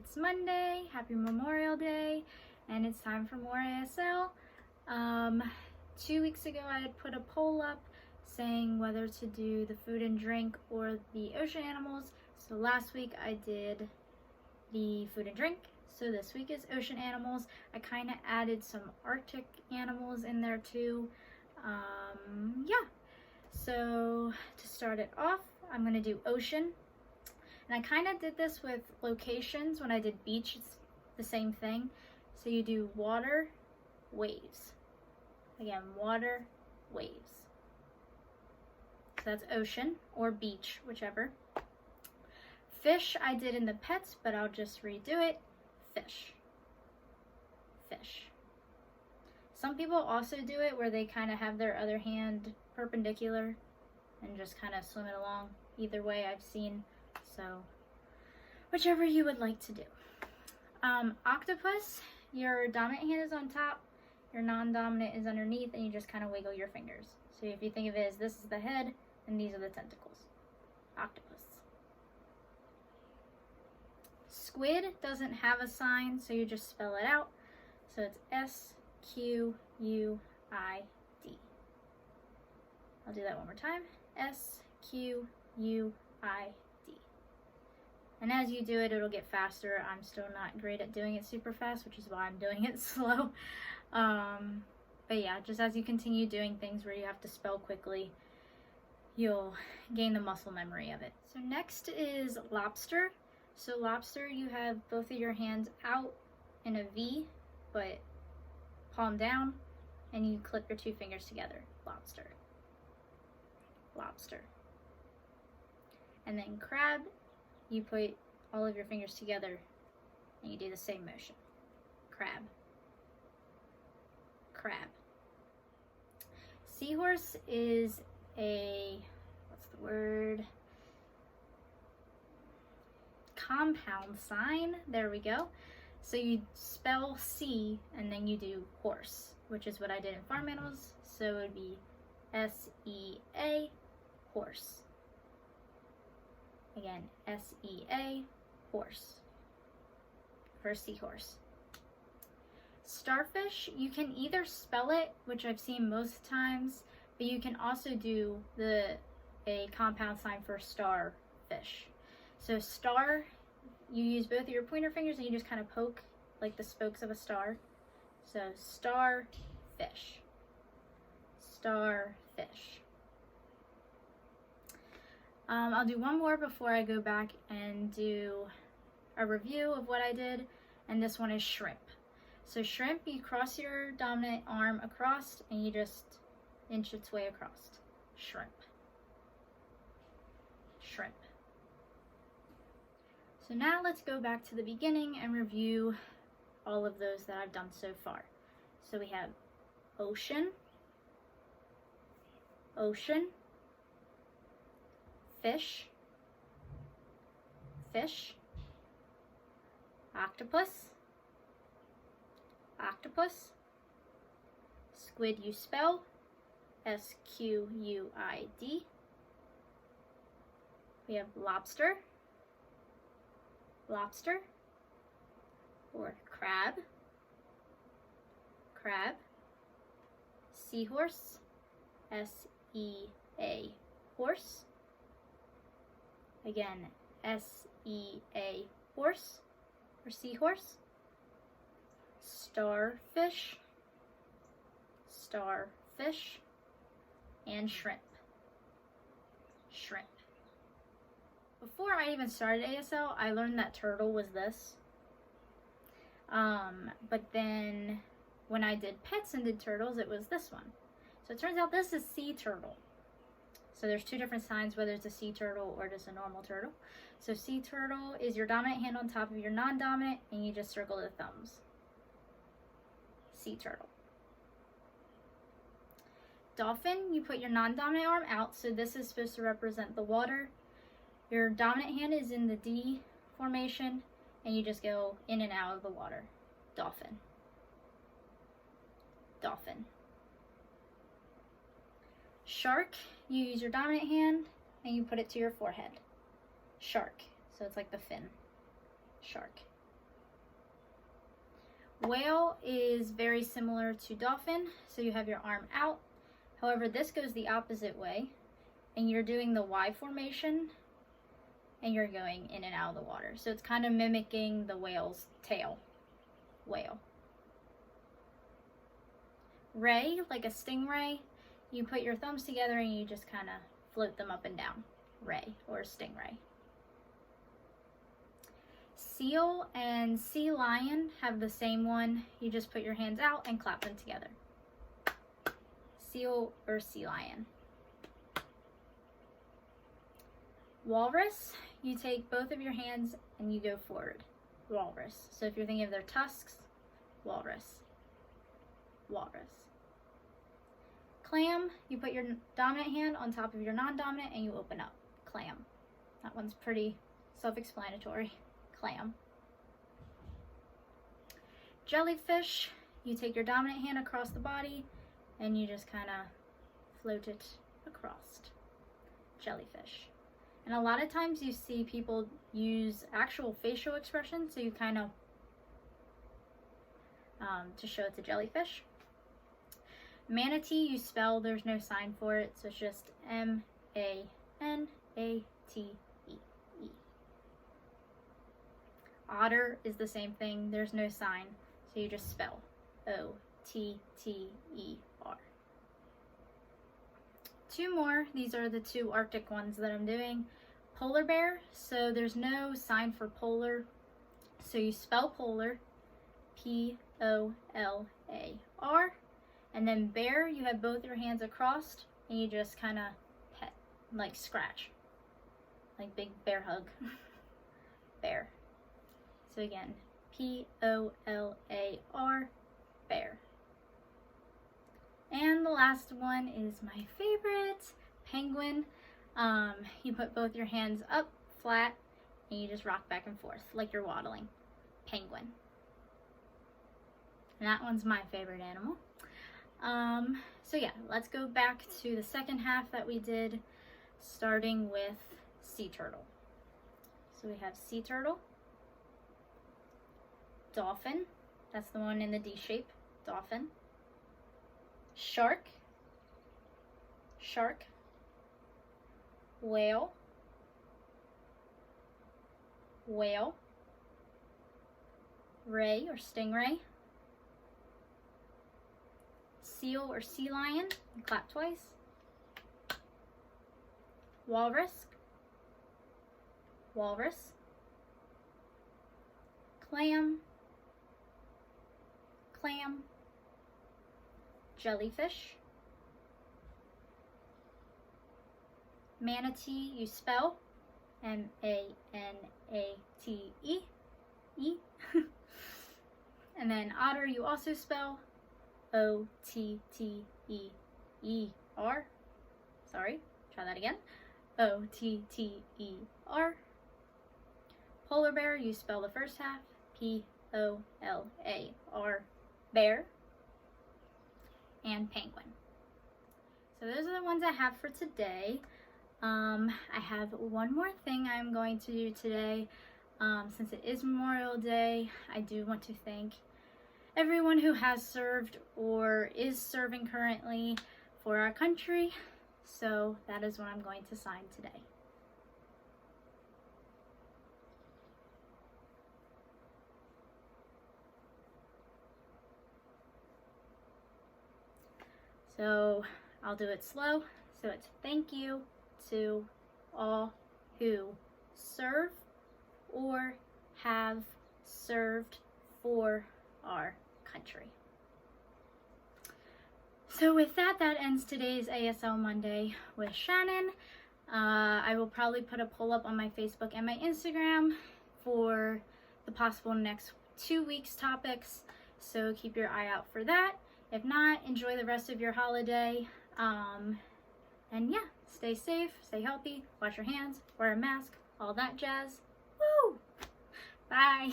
It's Monday, happy Memorial Day, and it's time for more ASL. 2 weeks ago I had put a poll up saying whether to do the food and drink or the ocean animals. So last week I did the food and drink, so this week is ocean animals. I kind of added some Arctic animals in there too. Yeah, so to start it off, I'm going to do ocean. And I kind of did this with locations. When I did beach, it's the same thing. So you do water, waves. Again, water, waves. So that's ocean or beach, whichever. Fish I did in the pets, but I'll just redo it. Fish. Fish. Some people also do it where they kind of have their other hand perpendicular and just kind of swim it along. Either way I've seen. So whichever you would like to do. Octopus, your dominant hand is on top, your non-dominant is underneath, and you just kind of wiggle your fingers. So if you think of it as this is the head and these are the tentacles. Octopus. Squid doesn't have a sign, so you just spell it out. So it's S-Q-U-I-D. I'll do that one more time. S-Q-U-I-D. And as you do it, it'll get faster. I'm still not great at doing it super fast, which is why I'm doing it slow. But yeah, just as you continue doing things where you have to spell quickly, you'll gain the muscle memory of it. So next is lobster. So lobster, you have both of your hands out in a V, but palm down, and you clip your two fingers together. Lobster. Lobster. And then crab, you put all of your fingers together and you do the same motion. Crab. Crab. Seahorse is a, what's the word? Compound sign. There we go. So you spell C and then you do horse, which is what I did in farm animals. So it would be S-E-A, horse. Again, S-E-A, horse, for seahorse. Starfish, you can either spell it, which I've seen most times, but you can also do a compound sign for starfish. So star, you use both of your pointer fingers and you just kind of poke like the spokes of a star. So starfish. Starfish. I'll do one more before I go back and do a review of what I did, and this one is shrimp. So shrimp, you cross your dominant arm across and you just inch its way across. Shrimp. Shrimp. So now let's go back to the beginning and review all of those that I've done so far. So we have ocean, ocean, fish, fish, octopus, octopus, squid you spell, S-Q-U-I-D. We have lobster, lobster, or crab, crab, seahorse, S-E-A, horse. Again, S-E-A, horse, or seahorse. Starfish, starfish, and shrimp, shrimp. Before I even started ASL, I learned that turtle was this. But then when I did pets and did turtles, it was this one. So it turns out this is sea turtle. So there's two different signs, whether it's a sea turtle or just a normal turtle. So sea turtle is your dominant hand on top of your non-dominant, and you just circle the thumbs. Sea turtle. Dolphin, you put your non-dominant arm out, so this is supposed to represent the water. Your dominant hand is in the D formation, and you just go in and out of the water. Dolphin. Dolphin. Shark, you use your dominant hand and you put it to your forehead. Shark. So it's like the fin. Shark. Whale is very similar to dolphin, so you have your arm out. However, this goes the opposite way, and you're doing the Y formation, and you're going in and out of the water. So it's kind of mimicking the whale's tail. Whale. Ray, like a stingray, you put your thumbs together and you just kind of float them up and down. Ray or stingray. Seal and sea lion have the same one. You just put your hands out and clap them together. Seal or sea lion. Walrus, you take both of your hands and you go forward. Walrus. So if you're thinking of their tusks, walrus. Walrus. Clam, you put your dominant hand on top of your non-dominant and you open up. Clam. That one's pretty self-explanatory. Clam. Jellyfish, you take your dominant hand across the body and you just kind of float it across. Jellyfish. And a lot of times you see people use actual facial expressions, so you kind of, to show it's a jellyfish. Manatee, you spell, there's no sign for it, so it's just M-A-N-A-T-E-E. Otter is the same thing, there's no sign, so you just spell O-T-T-E-R. Two more, these are the two Arctic ones that I'm doing. Polar bear, so there's no sign for polar, so you spell polar, P-O-L-A-R. And then bear, you have both your hands across and you just kind of pet, like scratch. Like big bear hug. Bear. So again, P-O-L-A-R, bear. And the last one is my favorite, penguin. You put both your hands up flat and you just rock back and forth like you're waddling. Penguin. And that one's my favorite animal. So yeah, let's go back to the second half that we did, starting with sea turtle. So we have sea turtle, dolphin, that's the one in the D shape, dolphin, shark, shark, whale, whale, ray or stingray, seal or sea lion, and clap twice, walrus, walrus, clam, clam, jellyfish, manatee, you spell M-A-N-A-T-E, E. And then otter, you also spell O-T-T-E-E-R. Sorry, try that again. O-T-T-E-R. Polar bear, you spell the first half, P-O-L-A-R, bear. And penguin. So those are the ones I have for today. I have one more thing I'm going to do today. Since it is Memorial Day, I do want to thank everyone who has served or is serving currently for our country. So that is what I'm going to sign today. So I'll do it slow. So it's thank you to all who serve or have served for our country. So with that, that ends today's ASL Monday with Shannon. I will probably put a poll up on my Facebook and my Instagram for the possible next 2 weeks topics. So keep your eye out for that. If not, enjoy the rest of your holiday. And yeah, stay safe, stay healthy, wash your hands, wear a mask, all that jazz. Woo! Bye!